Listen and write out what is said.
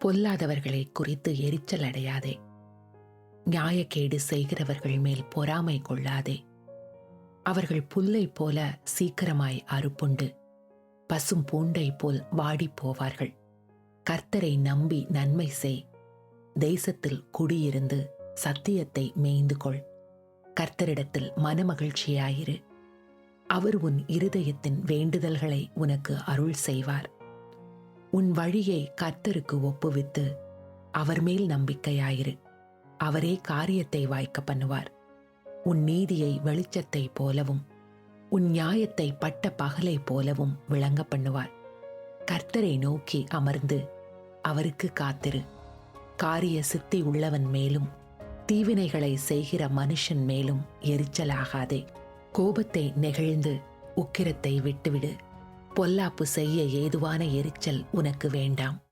பொல்லாதவர்களை குறித்து எரிச்சல் அடையாதே. நியாயக்கேடு செய்கிறவர்கள் மேல் பொறாமை கொள்ளாதே. அவர்கள் புல்லை போல சீக்கிரமாய் அறுப்புண்டு பசும் பூண்டை போல் வாடிப் போவார்கள். கர்த்தரை நம்பி நன்மை செய். தேசத்தில் குடியிருந்து சத்தியத்தை மேய்ந்து கொள். கர்த்தரிடத்தில் மனமகிழ்ச்சியாயிரு. அவர் உன் இருதயத்தின் வேண்டுதல்களை உனக்கு அருள் செய்வார். உன் வழியை கர்த்தருக்கு ஒப்புவித்து அவர் மேல் நம்பிக்கையாயிரு. அவரே காரியத்தை வாய்க்க பண்ணுவார். உன் நீதியை வெளிச்சத்தை போலவும் உன் நியாயத்தை பட்ட பகலை போலவும் விளங்க பண்ணுவார். கர்த்தரை நோக்கி அமர்ந்து அவருக்கு காத்திரு. காரிய சித்தி உள்ளவன் மேலும் தீவினைகளை செய்கிற மனுஷன் மேலும் எரிச்சலாகாதே. கோபத்தை நெகிழ்ந்து உக்கிரத்தை விட்டுவிடு. பொல்லாப்பு செய்ய ஏதுவான எரிச்சல் உனக்கு வேண்டாம்.